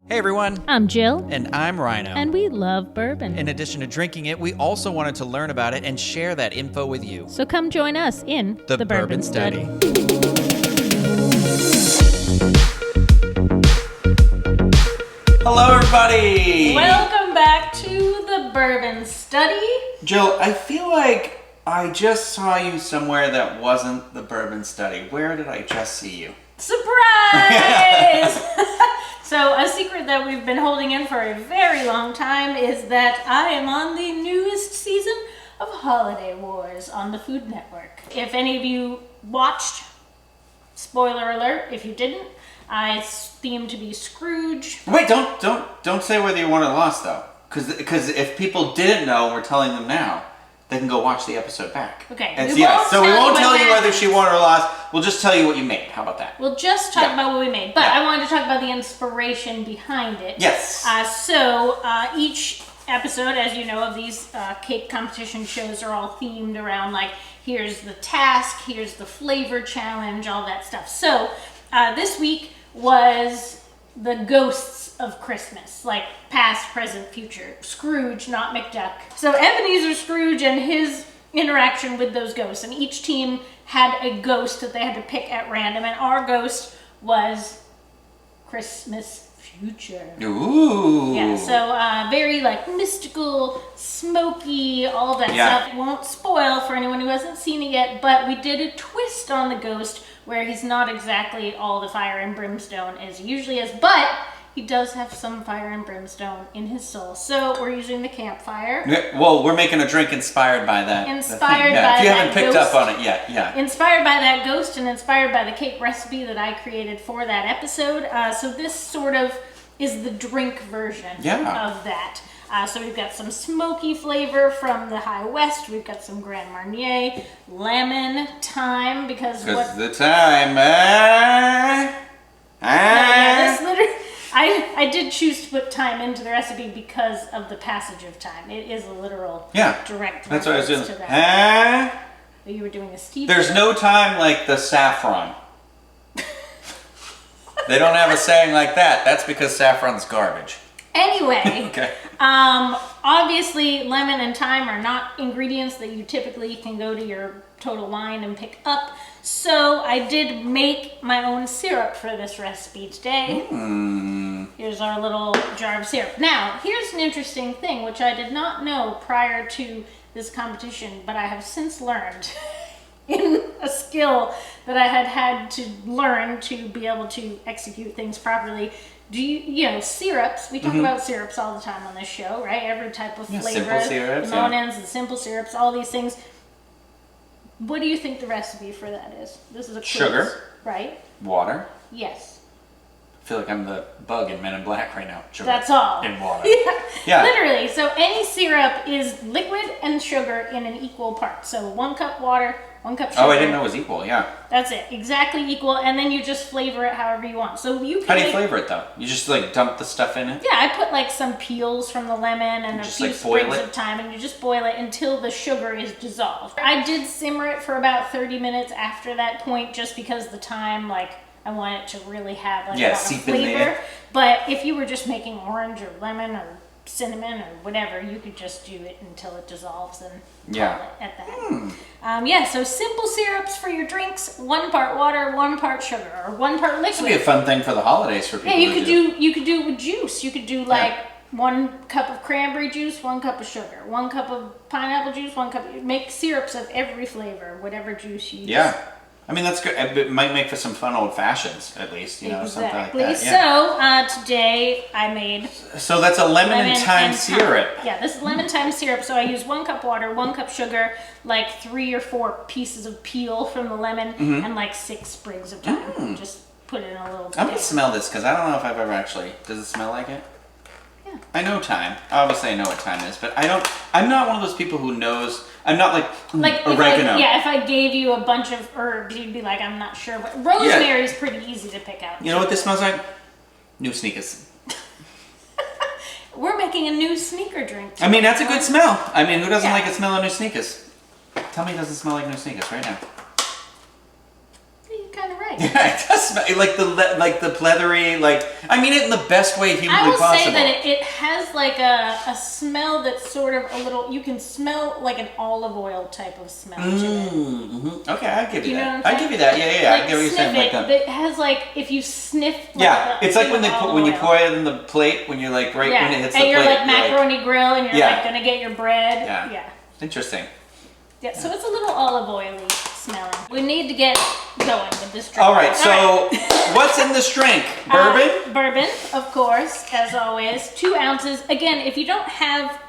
Hey everyone, I'm Jill. and I'm Rhino. And we love bourbon. In addition to drinking it, we also wanted to learn about it and share that info with you. So come join us in The Bourbon Study. Hello everybody! Welcome back to the Bourbon Study. Jill, I feel like I just saw you somewhere that wasn't the Bourbon Study. Where did I just see you? Surprise! So a secret that we've been holding in for a very long time is that I am on the newest season of Holiday Wars on the Food Network. If any of you watched, spoiler alert, if you didn't, I themed to be Scrooge. Wait, don't say whether you won or lost though. Because if people didn't know, we're telling them now. They can go watch the episode back. Okay. We won't tell you whether she won or lost. We'll just tell you what you made. How about that? We'll just talk about what we made. But I wanted to talk about the inspiration behind it. Yes. So each episode, as you know, of these cake competition shows are all themed around, like, here's the task, here's the flavor challenge, all that stuff. So this week was the ghosts of Christmas, like past, present, future. Scrooge, not McDuck. So Ebenezer Scrooge and his interaction with those ghosts, and each team had a ghost that they had to pick at random, and our ghost was Christmas future. Ooh. Yeah, so very like mystical, smoky, all that stuff. Won't spoil for anyone who hasn't seen it yet, but we did a twist on the ghost where he's not exactly all the fire and brimstone as he usually is, but he does have some fire and brimstone in his soul. So we're using the campfire. Yeah, well, we're making a drink inspired by that. Inspired by if you that haven't picked ghost. up on it yet, yeah. Inspired by that ghost and inspired by the cake recipe that I created for that episode. So this sort of is the drink version of that. So we've got some smoky flavor from the High West. We've got some Grand Marnier, lemon, thyme, because the time, this literally, I did choose to put thyme into the recipe because of the passage of time. It is a literal direct that's what I was doing. to that. You were doing a stevia. There's no time like the saffron. They don't have a saying like that. That's because saffron's garbage. Anyway, Okay. Obviously lemon and thyme are not ingredients that you typically can go to your Total Wine and pick up. So I did make my own syrup for this recipe today. Here's our little jar of syrup. Now, here's an interesting thing, which I did not know prior to this competition, but I have since learned in a skill that I had to learn to be able to execute things properly. You know, syrups, we talk about syrups all the time on this show, right? Every type of flavor. Simple syrups, the Monans, the simple syrups, all these things. What do you think the recipe for that is? This is a quiz, Sugar. right? Water. Yes. I feel like I'm the bug in Men in Black right now. Sugar. That's all. In water. Yeah. Literally. So any syrup is liquid and sugar in an equal part. So 1 cup water, 1 cup sugar. Oh, I didn't know it was equal, yeah. That's it. Exactly equal. And then you just flavor it however you want. So you can How do you flavor it though? You just like dump the stuff in it? Yeah, I put like some peels from the lemon and a few sprigs of thyme, and you just boil it until the sugar is dissolved. I did simmer it for about 30 minutes after that point, just because the thyme, like, I want it to really have like a lot of flavor. But if you were just making orange or lemon or cinnamon or whatever, you could just do it until it dissolves and call it at that. So simple syrups for your drinks: 1 part water, 1 part sugar, or 1 part liquid. This would be a fun thing for the holidays for people. Yeah, you could do it with juice. You could do like 1 cup of cranberry juice, 1 cup of sugar, 1 cup of pineapple juice, 1 cup. Make syrups of every flavor, whatever juice you use. Yeah. I mean, that's good. It might make for some fun old fashions, at least, you know, something like that. Yeah. So today I made. So that's a lemon and thyme syrup. Yeah, this is lemon thyme syrup. So I use 1 cup water, 1 cup sugar, like 3 or 4 pieces of peel from the lemon, and like 6 sprigs of thyme. Just put it in a little. I'm gonna smell this because I don't know if I've ever actually. Does it smell like it? Yeah. I know thyme. Obviously, I know what thyme is, but I'm not one of those people who knows. I'm not like oregano. If I gave you a bunch of herbs, you'd be like, I'm not sure. But rosemary is pretty easy to pick out. You know what this smells like? New sneakers. We're making a new sneaker drink today. I mean, that's a good smell. I mean, who doesn't like the smell of new sneakers? Tell me it doesn't smell like new sneakers right now. You're kind of right. great. Yeah, it does smell like the leathery, like I mean it in the best way I humanly will possible. say that it has like a smell that's sort of a little. You can smell like an olive oil type of smell to it. Mm-hmm. Okay, I give you You know that. what I'm I give you that. Yeah. Like I get what you're sniff saying. it. Like that. It has like if you sniff. Like Yeah, the it's like when they olive when you oil. pour it in the plate when you're like when it hits and the you're plate. like macaroni grill, and you're like gonna get your bread. Yeah. Interesting. Yeah. So it's a little olive oily smelling. We need to get going with this drink. All right. So what's in this drink? Bourbon. Bourbon, of course, as always. 2 ounces. Again, if you don't have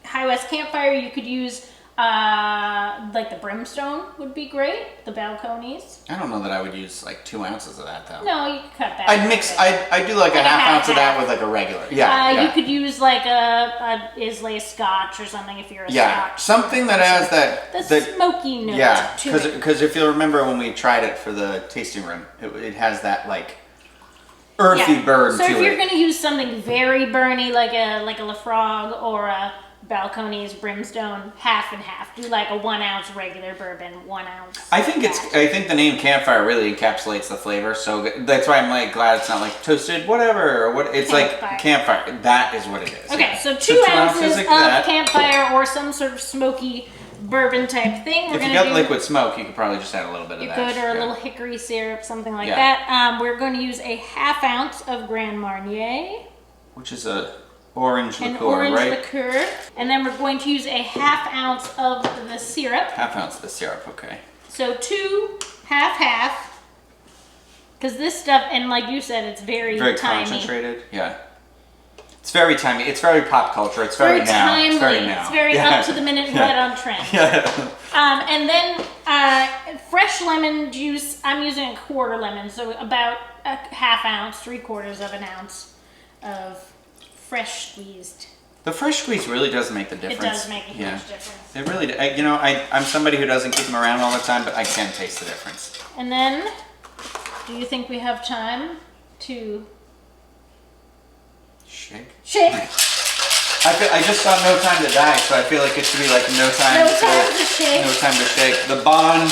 High West Campfire, you could use like the brimstone would be great. The balconies. I don't know that I would use like 2 ounces of that though. No, you could cut back. I'd mix. I do like a half ounce of that with like a regular. Yeah. You could use like a Islay Scotch or something if you're a Scotch. Something that has the smoky note to it. Because if you'll remember when we tried it for the tasting room, it has that like earthy burn to it. So if you're going to use something very burny like a Lafrogue or a Balcones Brimstone, half and half. Do like a 1 ounce regular bourbon, 1 ounce. I think the name Campfire really encapsulates the flavor. So that's why I'm like glad it's not like toasted whatever or what. It's Campfire. like Campfire. That is what it is. Okay, so 2 ounces like of that. Campfire or some sort of smoky bourbon type thing. If you got liquid smoke, you could probably just add a little bit of that. You could, or a little hickory syrup, something like that. We're going to use a half ounce of Grand Marnier. Which is a orange liqueur, orange right? liqueur. And then we're going to use a half ounce of the syrup. Half ounce of the syrup, okay. So 2, half. Because this stuff, and like you said, it's very timey. Concentrated, yeah. It's very timey. It's very pop culture. It's very now. Timely. It's very now. It's very up to the minute, right on trend. Yeah. And then fresh lemon juice. I'm using a quarter lemon, so about a half ounce, 3/4 of an ounce of fresh squeezed. The fresh squeeze really does make the difference. It does make a huge difference. It really does. I'm somebody who doesn't keep them around all the time, but I can taste the difference. And then, do you think we have time to shake? I just saw No Time to Die, so I feel like it should be like No Time to Shake. No Time to Shake. The Bond.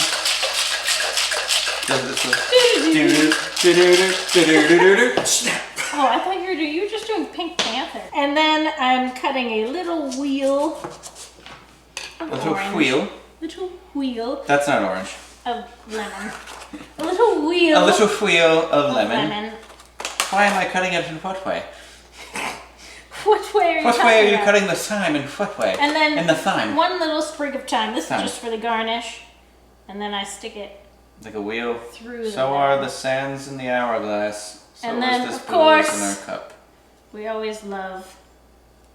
Snap. Oh, I thought you were just doing Pink Panther. And then I'm cutting a little wheel of orange. Little wheel. That's not orange. Of lemon. A little wheel. A little wheel of lemon. lemon. Why am I cutting it in what way? What way are you What way are you cutting the thyme in what way? And then in the thyme. One little sprig of thyme. This Thyme. is just for the garnish. And then I stick it like a wheel. Through so are the sands in the hourglass. So and then, is this of course, booze in our cup. We always love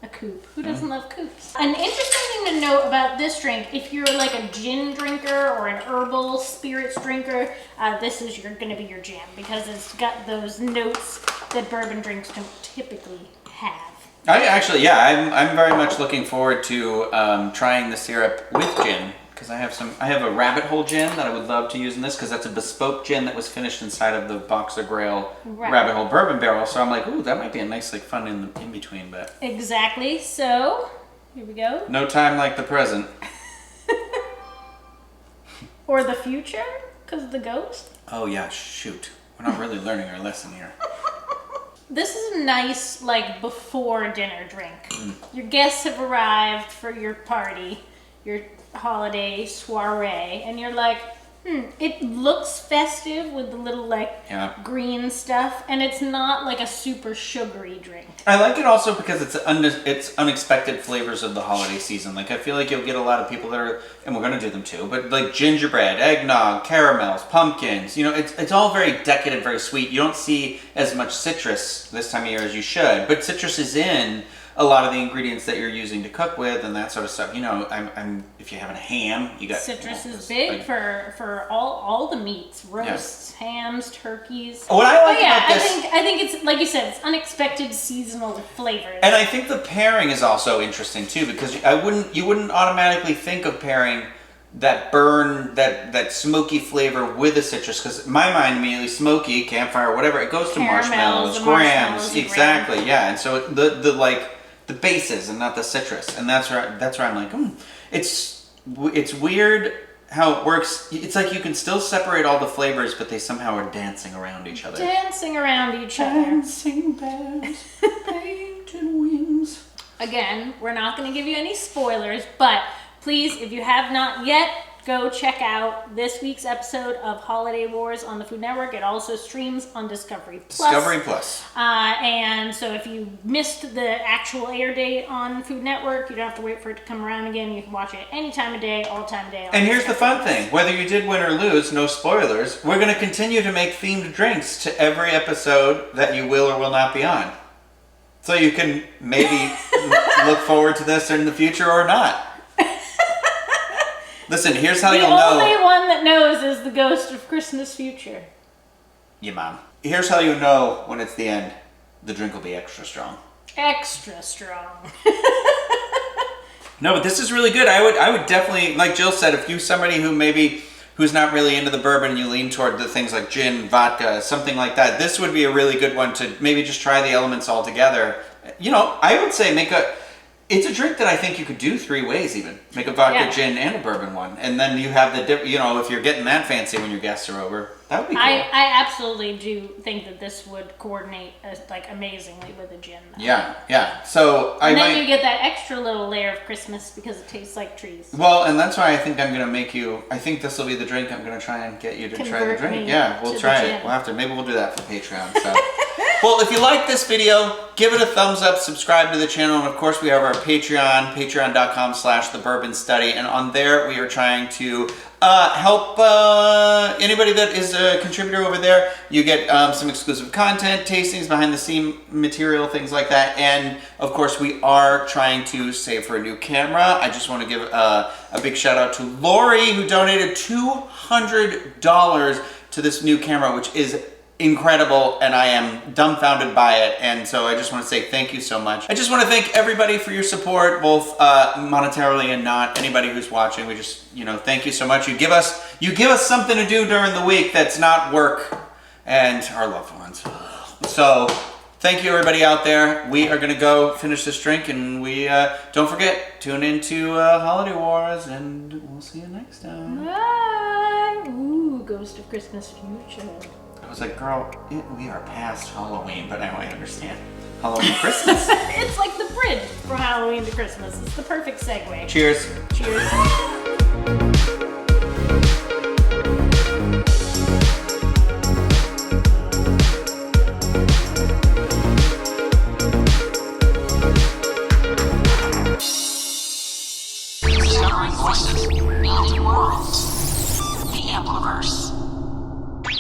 a coupe. Who doesn't love coupes? An interesting thing to note about this drink, if you're like a gin drinker or an herbal spirits drinker, this is going to be your jam because it's got those notes that bourbon drinks don't typically have. I'm very much looking forward to trying the syrup with gin because I have a rabbit hole gin that I would love to use in this because that's a bespoke gin that was finished inside of the Boxer Grail rabbit hole bourbon barrel. So I'm like, ooh, that might be a nice like fun in between. But exactly. So here we go. No time like the present. Or the future because of the ghost. Oh yeah, shoot. We're not really learning our lesson here. This is a nice, like, before dinner drink. Your guests have arrived for your party, your holiday soiree, and you're like, it looks festive with the little, like, green stuff, and it's not like a super sugary drink. I like it also because it's unexpected flavors of the holiday season. Like, I feel like you'll get a lot of people that are, and we're going to do them too, but like gingerbread, eggnog, caramels, pumpkins, it's all very decadent, very sweet. You don't see as much citrus this time of year as you should, but citrus is in a lot of the ingredients that you're using to cook with and that sort of stuff. If you're having a ham, you got citrus is big for all the meats, roasts, hams, turkeys. What I like about this, I think it's like you said, it's unexpected seasonal flavors. And I think the pairing is also interesting too because you wouldn't automatically think of pairing that burn, that smoky flavor with the citrus, because in my mind immediately smoky, campfire, whatever, it goes to marshmallows, grams, exactly, yeah. And so the bases and not the citrus, and that's where I'm like, it's weird how it works. It's like you can still separate all the flavors, but they somehow are dancing around each other. Dancing around each other. Dancing bears, painted wings. Again, we're not going to give you any spoilers, but please, if you have not yet, go check out this week's episode of Holiday Wars on the Food Network. It also streams on Discovery Plus. Discovery Plus. And so if you missed the actual air date on Food Network, you don't have to wait for it to come around again. You can watch it any time of day, all time of day. And here's the fun thing. Whether you did win or lose, no spoilers, we're going to continue to make themed drinks to every episode that you will or will not be on. So you can maybe look forward to this in the future or not. Listen, here's how you'll know. The only one that knows is the Ghost of Christmas Future. Yeah, Mom. Here's how you know when it's the end. The drink will be extra strong. Extra strong. No, but this is really good. I would definitely, like Jill said, if you're somebody who's not really into the bourbon and you lean toward the things like gin, vodka, something like that, this would be a really good one to maybe just try the elements all together. You know, I would say it's a drink that I think you could do 3 ways even. Make a vodka, gin, and a bourbon one. And then you have if you're getting that fancy when your guests are over, that would be cool. I absolutely do think that this would coordinate amazingly with a gin. Though. Yeah. So you get that extra little layer of Christmas because it tastes like trees. Well, and that's why I think I'm going to make you, I think this will be the drink I'm going to try and get you to try the drink. Yeah, we'll try it. We'll have to, maybe we'll do that for Patreon. So. Well, if you like this video, give it a thumbs up, subscribe to the channel, and of course we have our Patreon, patreon.com/thebourbonstudy, and on there we are trying to help anybody that is a contributor over there. You get some exclusive content, tastings, behind the scene material, things like that, and of course we are trying to save for a new camera. I just want to give a big shout out to Lori, who donated $200 to this new camera, which is incredible, and I am dumbfounded by it, and so I just want to say thank you so much. I just want to thank everybody for your support, both monetarily and not. Anybody who's watching, we just, thank you so much. You give us something to do during the week that's not work and our loved ones. So thank you everybody out there. We are going to go finish this drink, and we don't forget, tune into Holiday Wars, and we'll see you next time. Bye. Ooh, Ghost of Christmas Future. I was like, girl, we are past Halloween, but now I understand. Halloween, Christmas. It's like the bridge from Halloween to Christmas. It's the perfect segue. Cheers. Cheers.